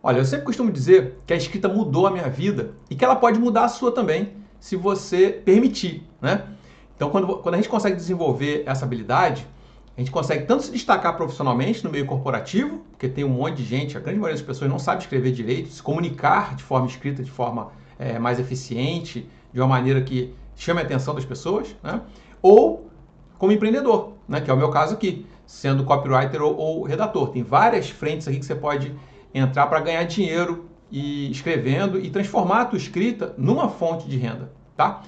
Olha, eu sempre costumo dizer que a escrita mudou a minha vida e que ela pode mudar a sua também, se você permitir, né? Então, quando a gente consegue desenvolver essa habilidade, a gente consegue tanto se destacar profissionalmente no meio corporativo, porque tem um monte de gente, a grande maioria das pessoas não sabe escrever direito, se comunicar de forma escrita de forma mais eficiente, de uma maneira que chame a atenção das pessoas, né? Ou como empreendedor, né? Que é o meu caso aqui, sendo copywriter ou redator. Tem várias frentes aqui que você pode entrar para ganhar dinheiro e escrevendo e transformar a tua escrita numa fonte de renda, tá?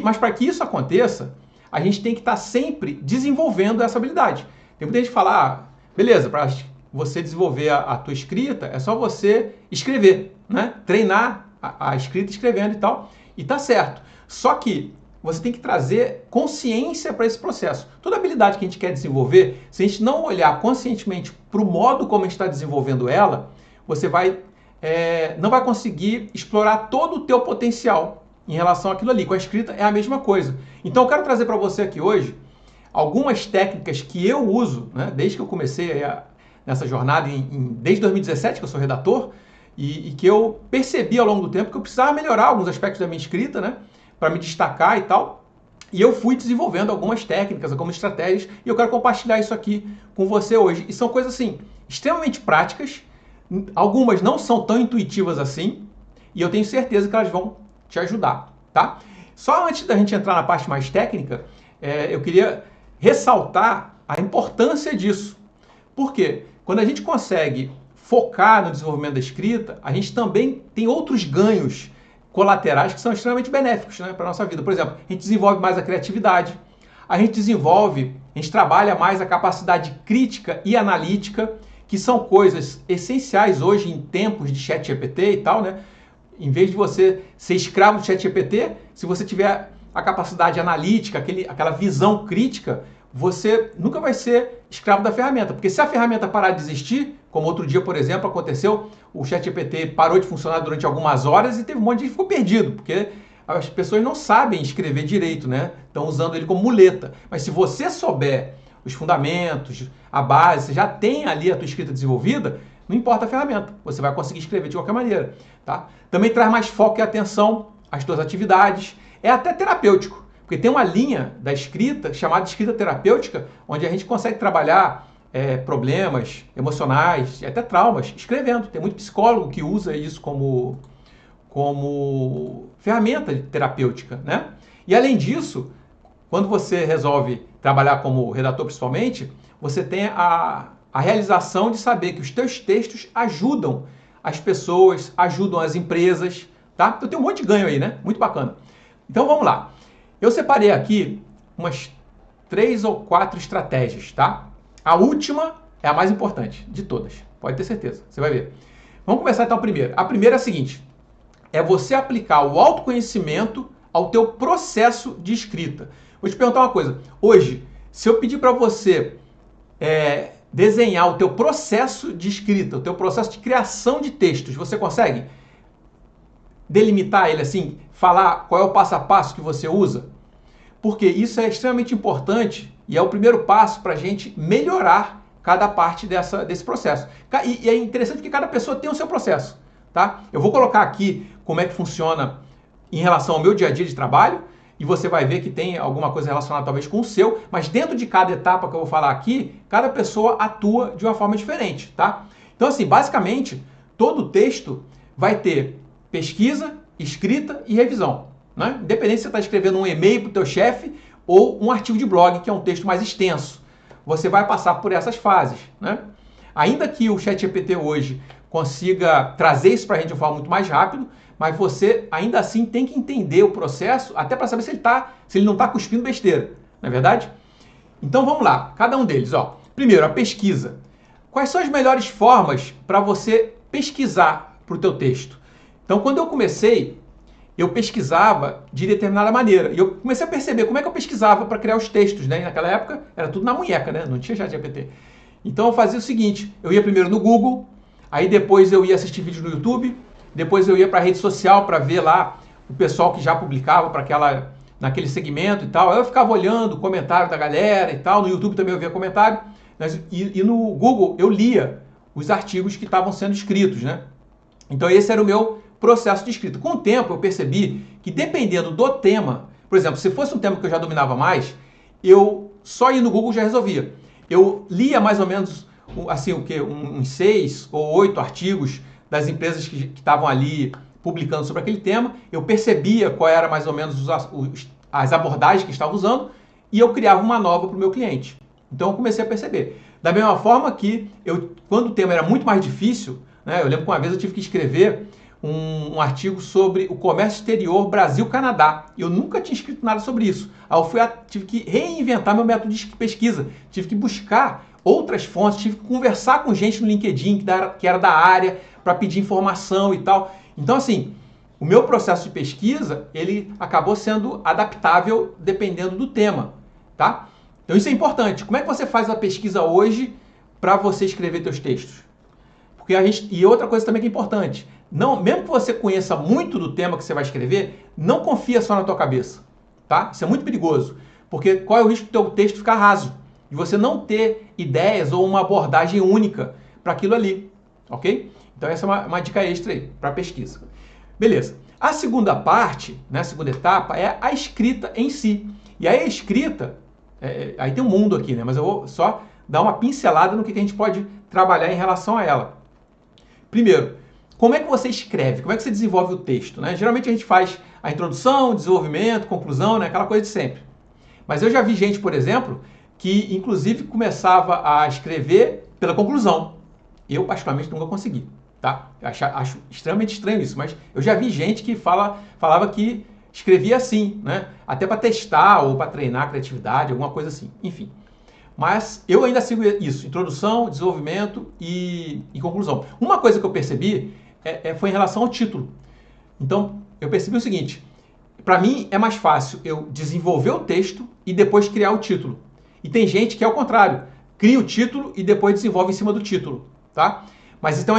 Mas para que isso aconteça, a gente tem que estar sempre desenvolvendo essa habilidade. Tem muita gente que fala, beleza, para você desenvolver a tua escrita, é só você escrever, né? Treinar a escrita escrevendo e tal, e tá certo. Só que você tem que trazer consciência para esse processo. Toda habilidade que a gente quer desenvolver, se a gente não olhar conscientemente para o modo como a gente está desenvolvendo ela, você não vai conseguir explorar todo o teu potencial em relação àquilo ali. Com a escrita é a mesma coisa. Então eu quero trazer para você aqui hoje algumas técnicas que eu uso, né, desde que eu comecei nessa jornada, desde 2017 que eu sou redator, e que eu percebi ao longo do tempo que eu precisava melhorar alguns aspectos da minha escrita, né, para me destacar e tal. E eu fui desenvolvendo algumas técnicas, algumas estratégias, e eu quero compartilhar isso aqui com você hoje. E são coisas assim, extremamente práticas, algumas não são tão intuitivas assim, e eu tenho certeza que elas vão te ajudar, tá? Só antes da gente entrar na parte mais técnica, eu queria ressaltar a importância disso. Por quê? Quando a gente consegue focar no desenvolvimento da escrita, a gente também tem outros ganhos colaterais que são extremamente benéficos, né, para a nossa vida. Por exemplo, a gente desenvolve mais a criatividade, a gente trabalha mais a capacidade crítica e analítica, que são coisas essenciais hoje em tempos de ChatGPT e tal, né? Em vez de você ser escravo do ChatGPT, se você tiver a capacidade analítica, aquela visão crítica, você nunca vai ser escravo da ferramenta. Porque se a ferramenta parar de existir, como outro dia, por exemplo, aconteceu, o ChatGPT parou de funcionar durante algumas horas e teve um monte de gente que ficou perdido, porque as pessoas não sabem escrever direito, né? Estão usando ele como muleta. Mas se você souber os fundamentos, a base, você já tem ali a tua escrita desenvolvida, não importa a ferramenta, você vai conseguir escrever de qualquer maneira, tá? Também traz mais foco e atenção às tuas atividades, é até terapêutico, porque tem uma linha da escrita chamada escrita terapêutica, onde a gente consegue trabalhar problemas emocionais e até traumas escrevendo. Tem muito psicólogo que usa isso como ferramenta terapêutica, né? E além disso, quando você resolve trabalhar como redator principalmente, você tem a realização de saber que os teus textos ajudam as pessoas, ajudam as empresas, tá? Então tem um monte de ganho aí, né? Muito bacana. Então vamos lá. Eu separei aqui umas 3 ou 4 estratégias, tá? A última é a mais importante de todas, pode ter certeza, você vai ver. Vamos começar então primeiro. A primeira é a seguinte, é você aplicar o autoconhecimento ao teu processo de escrita. Vou te perguntar uma coisa, hoje, se eu pedir para você desenhar o teu processo de escrita, o teu processo de criação de textos, você consegue delimitar ele assim, falar qual é o passo a passo que você usa? Porque isso é extremamente importante e é o primeiro passo para a gente melhorar cada parte desse processo. E é interessante que cada pessoa tem o seu processo, tá? Eu vou colocar aqui como é que funciona em relação ao meu dia a dia de trabalho, e você vai ver que tem alguma coisa relacionada talvez com o seu, mas dentro de cada etapa que eu vou falar aqui, cada pessoa atua de uma forma diferente, tá? Então assim, basicamente, todo texto vai ter pesquisa, escrita e revisão, né? Independente se você está escrevendo um e-mail para o teu chefe ou um artigo de blog, que é um texto mais extenso, você vai passar por essas fases, né? Ainda que o ChatGPT hoje consiga trazer isso para a gente de uma forma muito mais rápido, mas você ainda assim tem que entender o processo até para saber se ele não está cuspindo besteira, não é verdade? Então vamos lá, cada um deles, ó. Primeiro, a pesquisa. Quais são as melhores formas para você pesquisar para o teu texto? Então, quando eu comecei, eu pesquisava de determinada maneira. E eu comecei a perceber como é que eu pesquisava para criar os textos, né? E naquela época era tudo na munheca, né? Não tinha ChatGPT. Então eu fazia o seguinte, eu ia primeiro no Google, aí depois eu ia assistir vídeos no YouTube, depois eu ia para a rede social para ver lá o pessoal que já publicava naquele segmento e tal. Aí eu ficava olhando o comentário da galera e tal. No YouTube também eu via comentário. E no Google eu lia os artigos que estavam sendo escritos, né? Então esse era o meu processo de escrita. Com o tempo eu percebi que dependendo do tema, por exemplo, se fosse um tema que eu já dominava mais, eu só ir no Google já resolvia. Eu lia mais ou menos assim o que uns 6 ou 8 artigos das empresas que estavam ali publicando sobre aquele tema, eu percebia qual era mais ou menos as abordagens que estavam usando e eu criava uma nova para o meu cliente. Então eu comecei a perceber. Da mesma forma que quando o tema era muito mais difícil, né, eu lembro que uma vez eu tive que escrever um artigo sobre o comércio exterior Brasil-Canadá. Eu nunca tinha escrito nada sobre isso. Aí eu tive que reinventar meu método de pesquisa. Tive que buscar outras fontes, tive que conversar com gente no LinkedIn que era da área para pedir informação e tal. Então, assim, o meu processo de pesquisa, ele acabou sendo adaptável dependendo do tema, tá? Então isso é importante. Como é que você faz a pesquisa hoje para você escrever seus textos? Porque e outra coisa também que é importante, mesmo que você conheça muito do tema que você vai escrever, não confia só na tua cabeça, tá? Isso é muito perigoso, porque qual é o risco do teu texto ficar raso? De você não ter ideias ou uma abordagem única para aquilo ali, ok? Então essa é uma dica extra aí para pesquisa. Beleza. A segunda parte, né, a segunda etapa é a escrita em si. E aí a escrita, aí tem um mundo aqui, né? Mas eu vou só dar uma pincelada no que a gente pode trabalhar em relação a ela. Primeiro, como é que você escreve? Como é que você desenvolve o texto? Né? Geralmente a gente faz a introdução, desenvolvimento, conclusão, né? Aquela coisa de sempre. Mas eu já vi gente, por exemplo, que inclusive começava a escrever pela conclusão. Eu, particularmente, nunca consegui. Tá? Acho extremamente estranho isso, mas eu já vi gente que falava que escrevia assim, né? Até para testar ou para treinar a criatividade, alguma coisa assim. Enfim. Mas eu ainda sigo isso, introdução, desenvolvimento e conclusão. Uma coisa que eu percebi foi em relação ao título. Então, eu percebi o seguinte, para mim é mais fácil eu desenvolver o texto e depois criar o título. E tem gente que é o contrário, cria o título e depois desenvolve em cima do título, tá? Mas então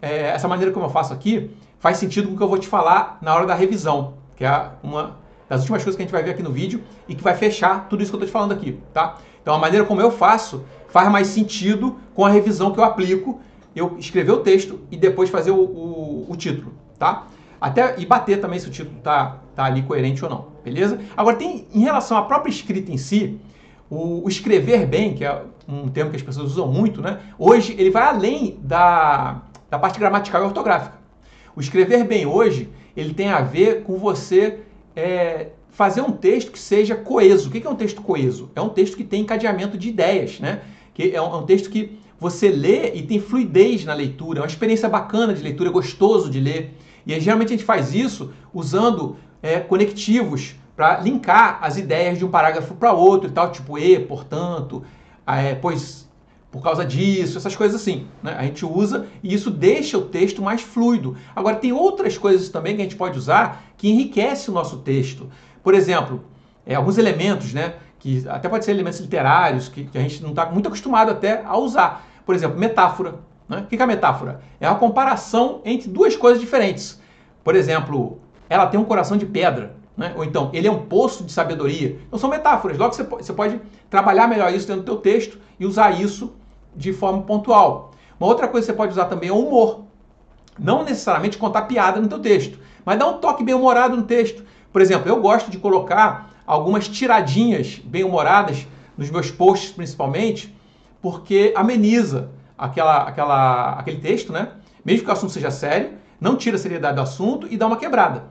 essa maneira como eu faço aqui faz sentido com o que eu vou te falar na hora da revisão, que é uma das últimas coisas que a gente vai ver aqui no vídeo e que vai fechar tudo isso que eu estou te falando aqui, tá? Então a maneira como eu faço faz mais sentido com a revisão que eu aplico, eu escrever o texto e depois fazer o título, tá? E bater também se o título tá ali coerente ou não, beleza? Agora em relação à própria escrita em si, o escrever bem, que é um termo que as pessoas usam muito, né? Hoje ele vai além da parte gramatical e ortográfica. O escrever bem hoje, ele tem a ver com você fazer um texto que seja coeso. O que é um texto coeso? É um texto que tem encadeamento de ideias, né? Que é um texto que você lê e tem fluidez na leitura, é uma experiência bacana de leitura, é gostoso de ler. E aí, geralmente a gente faz isso usando conectivos para linkar as ideias de um parágrafo para outro e tal, tipo portanto, pois por causa disso, essas coisas assim, né? A gente usa e isso deixa o texto mais fluido. Agora, tem outras coisas também que a gente pode usar que enriquece o nosso texto. Por exemplo, alguns elementos, né? Que até pode ser elementos literários, que a gente não está muito acostumado até a usar. Por exemplo, metáfora. Né? O que é a metáfora? É uma comparação entre duas coisas diferentes. Por exemplo, ela tem um coração de pedra. Né? Ou então, ele é um poço de sabedoria. Então, são metáforas. Logo, você pode trabalhar melhor isso dentro do teu texto e usar isso de forma pontual. Uma outra coisa que você pode usar também é o humor. Não necessariamente contar piada no teu texto, mas dar um toque bem-humorado no texto. Por exemplo, eu gosto de colocar algumas tiradinhas bem-humoradas nos meus posts, principalmente, porque ameniza aquele texto, né? Mesmo que o assunto seja sério, não tira a seriedade do assunto e dá uma quebrada.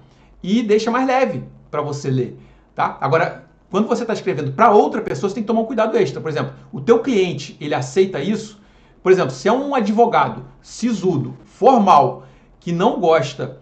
E deixa mais leve para você ler, tá? Agora, quando você está escrevendo para outra pessoa, você tem que tomar um cuidado extra. Por exemplo, o teu cliente, ele aceita isso? Por exemplo, se é um advogado sisudo, formal, que não gosta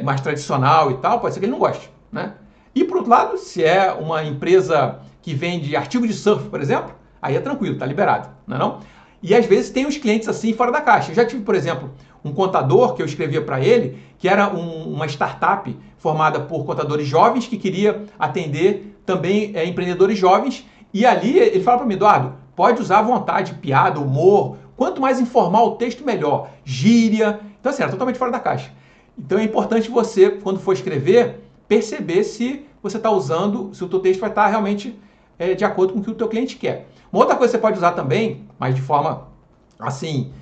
mais tradicional e tal, pode ser que ele não goste, né? E por outro lado, se é uma empresa que vende artigo de surf, por exemplo, aí é tranquilo, tá liberado, não é não? E às vezes tem os clientes assim fora da caixa. Eu já tive, por exemplo, um contador que eu escrevia para ele, que era uma startup formada por contadores jovens que queria atender também empreendedores jovens. E ali ele fala para mim, Eduardo, pode usar à vontade, piada, humor, quanto mais informal o texto, melhor. Gíria. Então, assim, era totalmente fora da caixa. Então é importante você, quando for escrever, perceber se você está usando, se o teu texto vai estar realmente de acordo com o que o teu cliente quer. Uma outra coisa que você pode usar também, mas de forma assim,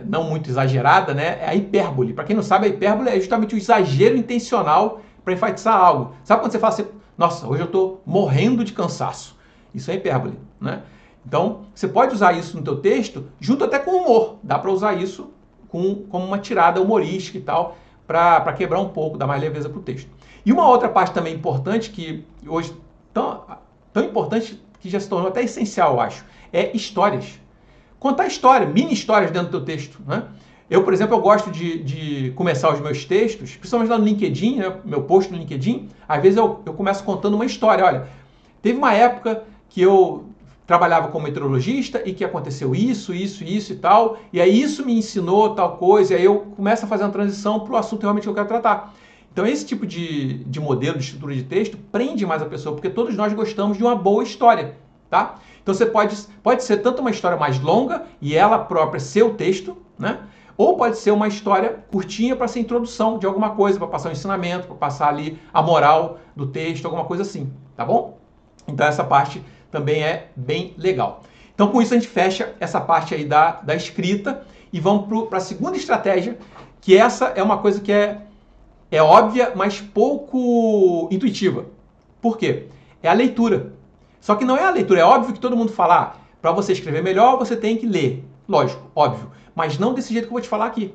não muito exagerada, né? É a hipérbole. Para quem não sabe, a hipérbole é justamente o exagero intencional para enfatizar algo. Sabe quando você fala assim, nossa, hoje eu estou morrendo de cansaço? Isso é hipérbole, né? Então, você pode usar isso no teu texto, junto até com humor. Dá para usar isso como uma tirada humorística e tal, para quebrar um pouco, dar mais leveza para o texto. E uma outra parte também importante, que hoje tão importante que já se tornou até essencial, eu acho, é histórias. Contar história, mini histórias dentro do teu texto, né? Eu, por exemplo, eu gosto de começar os meus textos, principalmente lá no LinkedIn, né? Meu post no LinkedIn, às vezes eu começo contando uma história. Olha, teve uma época que eu trabalhava como meteorologista e que aconteceu isso e tal, e aí isso me ensinou tal coisa, e aí eu começo a fazer uma transição para o assunto realmente que eu quero tratar. Então esse tipo de modelo, de estrutura de texto, prende mais a pessoa, porque todos nós gostamos de uma boa história, tá? Então você pode ser tanto uma história mais longa e ela própria ser o texto, né? Ou pode ser uma história curtinha para ser introdução de alguma coisa, para passar um ensinamento, para passar ali a moral do texto, alguma coisa assim, tá bom? Então essa parte também é bem legal. Então com isso a gente fecha essa parte aí da escrita e vamos para a segunda estratégia, que essa é uma coisa que é óbvia, mas pouco intuitiva. Por quê? É a leitura. Só que não é a leitura, é óbvio que todo mundo fala, para você escrever melhor, você tem que ler. Lógico, óbvio. Mas não desse jeito que eu vou te falar aqui.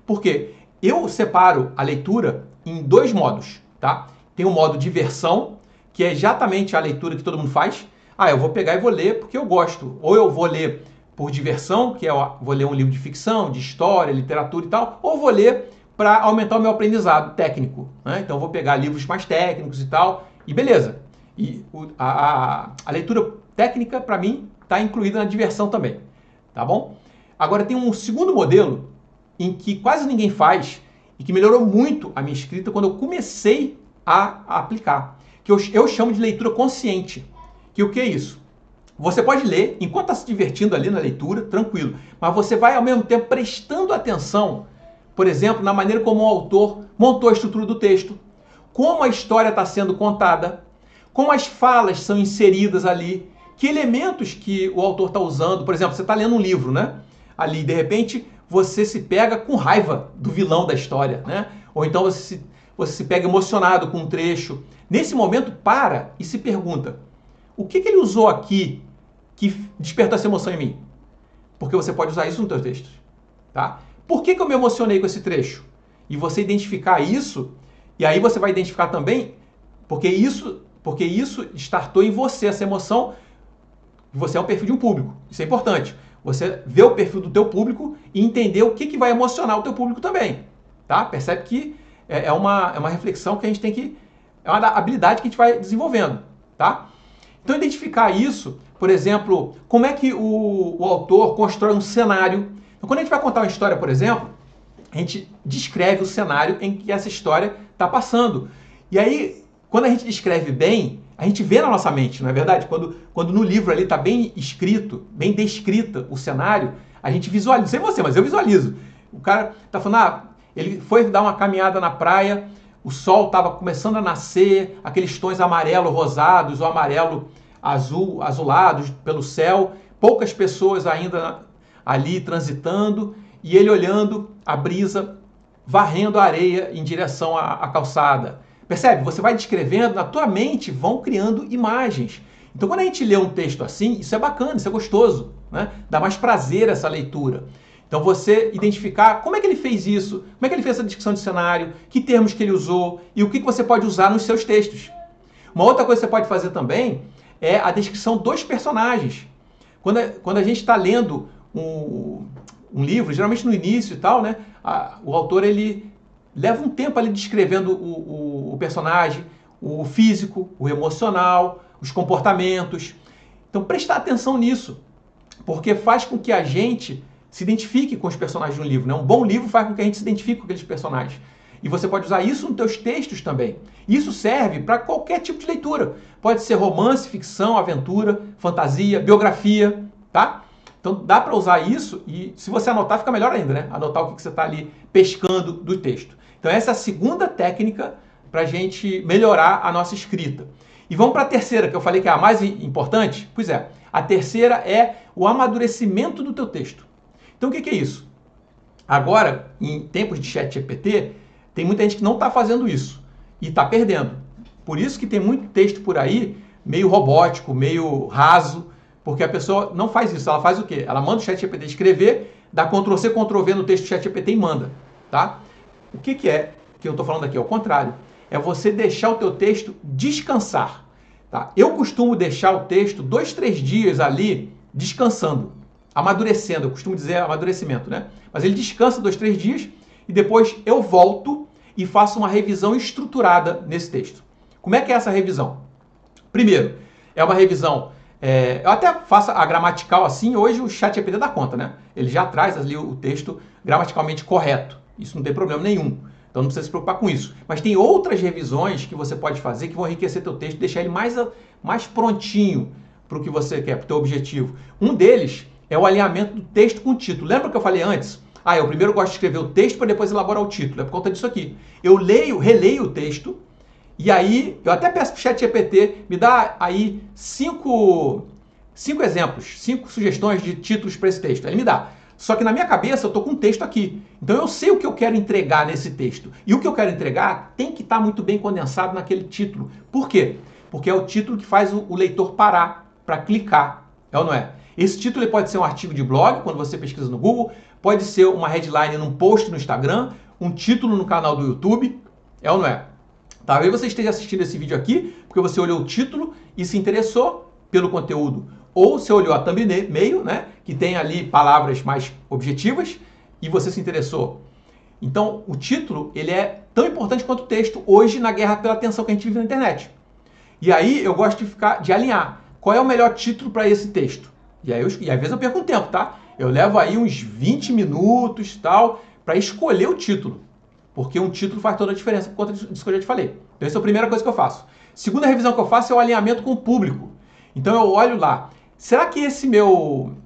Por quê? Eu separo a leitura em dois modos, tá? Tem o modo diversão, que é exatamente a leitura que todo mundo faz. Eu vou pegar e vou ler porque eu gosto. Ou eu vou ler por diversão, que vou ler um livro de ficção, de história, literatura e tal, ou vou ler para aumentar o meu aprendizado técnico, né? Então eu vou pegar livros mais técnicos e tal, e beleza. E a leitura técnica, para mim, está incluída na diversão também, tá bom? Agora tem um segundo modelo em que quase ninguém faz e que melhorou muito a minha escrita quando eu comecei a aplicar, que eu chamo de leitura consciente. Que o que é isso? Você pode ler enquanto está se divertindo ali na leitura, tranquilo, mas você vai ao mesmo tempo prestando atenção, por exemplo, na maneira como o autor montou a estrutura do texto, como a história está sendo contada, como as falas são inseridas ali, que elementos que o autor está usando. Por exemplo, você está lendo um livro, né? Ali, de repente, você se pega com raiva do vilão da história, né? Ou então você se pega emocionado com um trecho. Nesse momento, para e se pergunta, o que ele usou aqui que despertou essa emoção em mim? Porque você pode usar isso no teu texto, tá? Por que eu me emocionei com esse trecho? E você identificar isso, e aí você vai identificar também porque isso startou em você essa emoção. Você é um perfil de um público, isso é importante. Você vê o perfil do teu público e entender o que vai emocionar o teu público também, tá? Percebe que é uma reflexão que a gente tem que... É uma habilidade que a gente vai desenvolvendo, tá? Então, identificar isso, por exemplo, como é que o autor constrói um cenário. Então, quando a gente vai contar uma história, por exemplo, a gente descreve o cenário em que essa história está passando. E aí, quando a gente descreve bem, a gente vê na nossa mente, não é verdade? Quando no livro ali está bem escrito, bem descrito o cenário, a gente visualiza. Não sei você, mas eu visualizo. O cara está falando, ele foi dar uma caminhada na praia, o sol estava começando a nascer, aqueles tons amarelo rosados ou amarelo azulados pelo céu, poucas pessoas ainda ali transitando, e ele olhando a brisa, varrendo a areia em direção à calçada. Percebe? Você vai descrevendo, na tua mente vão criando imagens. Então, quando a gente lê um texto assim, isso é bacana, isso é gostoso, né? Dá mais prazer essa leitura. Então, você identificar como é que ele fez isso, como é que ele fez essa descrição de cenário, que termos que ele usou e o que você pode usar nos seus textos. Uma outra coisa que você pode fazer também é a descrição dos personagens. Quando a gente está lendo um livro, geralmente no início e tal, né? O autor ele leva um tempo ali descrevendo o personagem, o físico, o emocional, os comportamentos. Então, prestar atenção nisso, porque faz com que a gente se identifique com os personagens de um livro, né? Um bom livro faz com que a gente se identifique com aqueles personagens. E você pode usar isso nos teus textos também. Isso serve para qualquer tipo de leitura. Pode ser romance, ficção, aventura, fantasia, biografia, tá? Então dá para usar isso e se você anotar fica melhor ainda, né? Anotar o que você está ali pescando do texto. Então essa é a segunda técnica para a gente melhorar a nossa escrita. E vamos para a terceira, que eu falei que é a mais importante. Pois é, a terceira é o amadurecimento do teu texto. Então o que é isso? Agora, em tempos de ChatGPT, tem muita gente que não está fazendo isso e está perdendo. Por isso que tem muito texto por aí meio robótico, meio raso, porque a pessoa não faz isso. Ela faz o quê? Ela manda o ChatGPT escrever, dá Ctrl+C, Ctrl+V no texto do ChatGPT e manda, tá? O que é que eu estou falando aqui? Ao contrário. É você deixar o teu texto descansar, tá? Eu costumo deixar o texto 2, 3 dias ali descansando, amadurecendo. Eu costumo dizer amadurecimento, né? Mas ele descansa 2, 3 dias e depois eu volto e faço uma revisão estruturada nesse texto. Como é que é essa revisão? Primeiro, é uma revisão, eu até faço a gramatical assim, hoje o ChatGPT dá conta, né? Ele já traz ali o texto gramaticalmente correto, isso não tem problema nenhum, então não precisa se preocupar com isso. Mas tem outras revisões que você pode fazer que vão enriquecer teu texto, deixar ele mais prontinho para o que você quer, para o teu objetivo. Um deles é o alinhamento do texto com o título. Lembra que eu falei antes? Eu primeiro gosto de escrever o texto para depois elaborar o título, é por conta disso aqui. Eu releio o texto, e aí, eu até peço para o ChatGPT me dá aí 5 exemplos, 5 sugestões de títulos para esse texto. Ele me dá. Só que na minha cabeça eu estou com um texto aqui. Então eu sei o que eu quero entregar nesse texto. E o que eu quero entregar tem que estar muito bem condensado naquele título. Por quê? Porque é o título que faz o leitor parar para clicar. É ou não é? Esse título ele pode ser um artigo de blog, quando você pesquisa no Google, pode ser uma headline num post no Instagram, um título no canal do YouTube. É ou não é? Talvez você esteja assistindo esse vídeo aqui porque você olhou o título e se interessou pelo conteúdo. Ou você olhou a thumbnail, né, que tem ali palavras mais objetivas e você se interessou. Então, o título ele é tão importante quanto o texto hoje na guerra pela atenção que a gente vive na internet. E aí eu gosto de alinhar. Qual é o melhor título para esse texto? E às vezes eu perco um tempo, tá? Eu levo aí uns 20 minutos tal para escolher o título. Porque um título faz toda a diferença por conta disso que eu já te falei. Então essa é a primeira coisa que eu faço. Segunda revisão que eu faço é o alinhamento com o público. Então eu olho lá, será que esse meu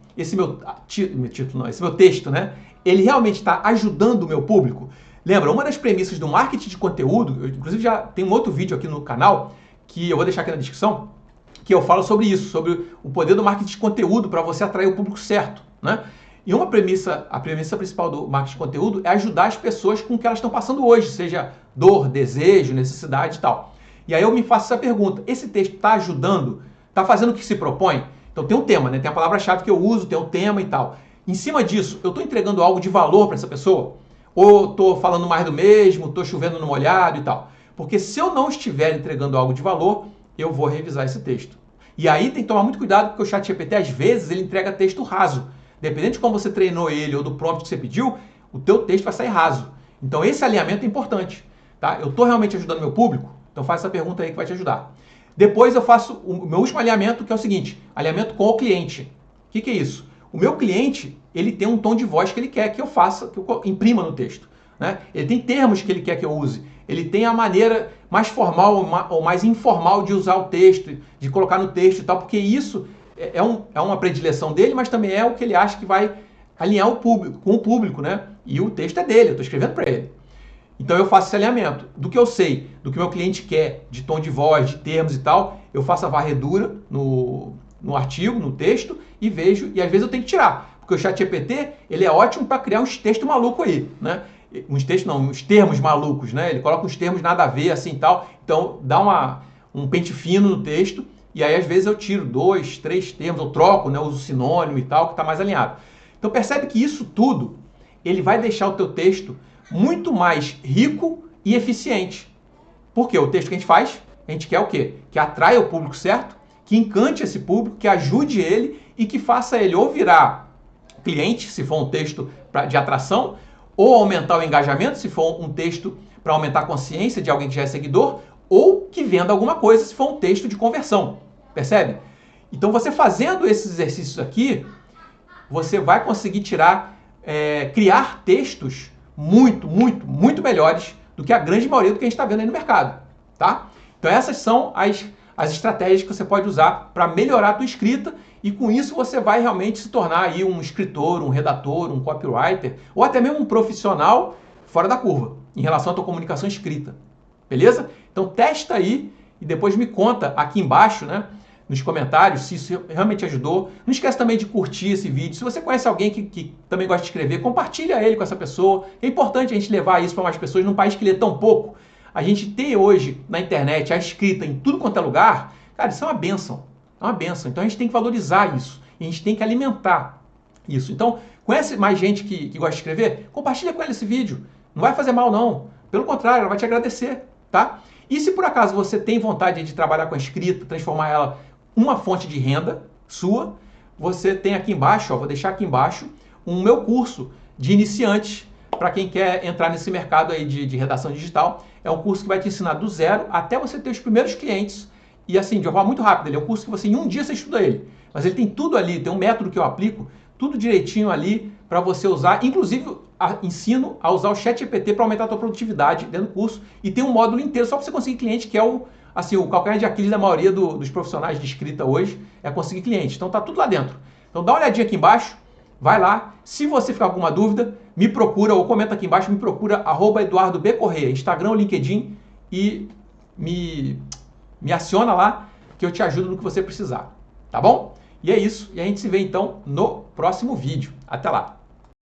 texto, né? Ele realmente está ajudando o meu público? Lembra, uma das premissas do marketing de conteúdo, eu, inclusive já tem um outro vídeo aqui no canal, que eu vou deixar aqui na descrição, que eu falo sobre isso, sobre o poder do marketing de conteúdo para você atrair o público certo, né? E a premissa principal do marketing de conteúdo é ajudar as pessoas com o que elas estão passando hoje, seja dor, desejo, necessidade e tal. E aí eu me faço essa pergunta, esse texto está ajudando? Está fazendo o que se propõe? Então tem um tema, né? Tem a palavra-chave que eu uso, tem um tema e tal. Em cima disso, eu estou entregando algo de valor para essa pessoa? Ou estou falando mais do mesmo, estou chovendo no molhado e tal? Porque se eu não estiver entregando algo de valor, eu vou revisar esse texto. E aí tem que tomar muito cuidado, porque o ChatGPT, às vezes, ele entrega texto raso. Dependendo de como você treinou ele ou do prompt que você pediu, o teu texto vai sair raso. Então esse alinhamento é importante. Tá? Eu estou realmente ajudando meu público? Então faz essa pergunta aí que vai te ajudar. Depois eu faço o meu último alinhamento, que é o seguinte, alinhamento com o cliente. O que é isso? O meu cliente, ele tem um tom de voz que ele quer que eu faça, que eu imprima no texto. Né? Ele tem termos que ele quer que eu use. Ele tem a maneira mais formal ou mais informal de usar o texto, de colocar no texto e tal, porque isso é uma predileção dele, mas também é o que ele acha que vai alinhar o público, com o público, né? E o texto é dele, eu estou escrevendo para ele. Então eu faço esse alinhamento. Do que eu sei, do que o meu cliente quer, de tom de voz, de termos e tal, eu faço a varredura no artigo, no texto, e vejo, e às vezes eu tenho que tirar. Porque o ChatGPT, ele é ótimo para criar uns textos malucos aí, né? Uns textos não, uns termos malucos, né? Ele coloca uns termos nada a ver, assim e tal. Então dá um pente fino no texto, e aí às vezes eu tiro 2, 3 termos, eu troco, né? Uso sinônimo e tal, que está mais alinhado. Então percebe que isso tudo, ele vai deixar o teu texto muito mais rico e eficiente. Porque o texto que a gente faz, a gente quer o quê? Que atraia o público certo, que encante esse público, que ajude ele e que faça ele ou virar cliente, se for um texto de atração, ou aumentar o engajamento, se for um texto para aumentar a consciência de alguém que já é seguidor, ou que venda alguma coisa, se for um texto de conversão. Percebe? Então você fazendo esses exercícios aqui, você vai conseguir criar textos muito melhores do que a grande maioria do que a gente está vendo aí no mercado, tá? Então essas são as estratégias que você pode usar para melhorar a tua escrita e com isso você vai realmente se tornar aí um escritor, um redator, um copywriter ou até mesmo um profissional fora da curva em relação à tua comunicação escrita, beleza? Então testa aí e depois me conta aqui embaixo, né, nos comentários se isso realmente ajudou. Não esquece também de curtir esse vídeo. Se você conhece alguém que também gosta de escrever, compartilha ele com essa pessoa. É importante a gente levar isso para mais pessoas num país que lê tão pouco. A gente ter hoje na internet a escrita em tudo quanto é lugar, cara, isso é uma bênção. É uma bênção. Então a gente tem que valorizar isso. E a gente tem que alimentar isso. Então, conhece mais gente que gosta de escrever? Compartilha com ela esse vídeo. Não vai fazer mal, não. Pelo contrário, ela vai te agradecer, tá? E se por acaso você tem vontade de trabalhar com a escrita, transformar ela uma fonte de renda sua, você tem aqui embaixo, ó, vou deixar aqui embaixo, um meu curso de iniciantes para quem quer entrar nesse mercado aí de redação digital. É um curso que vai te ensinar do zero até você ter os primeiros clientes e assim, de uma forma muito rápida. Ele é um curso que você em um dia você estuda ele. Mas ele tem tudo ali, tem um método que eu aplico, tudo direitinho ali para você usar. Inclusive, ensino a usar o ChatGPT para aumentar a tua produtividade dentro do curso. E tem um módulo inteiro só para você conseguir cliente, que é o calcanhar de Aquiles da maioria dos profissionais de escrita hoje, é conseguir cliente. Então tá tudo lá dentro. Então dá uma olhadinha aqui embaixo, vai lá. Se você ficar com alguma dúvida, me procura ou comenta aqui embaixo, me procura @EduardoBCorreia, Instagram, LinkedIn e me aciona lá que eu te ajudo no que você precisar. Tá bom? E é isso. E a gente se vê então no próximo vídeo. Até lá!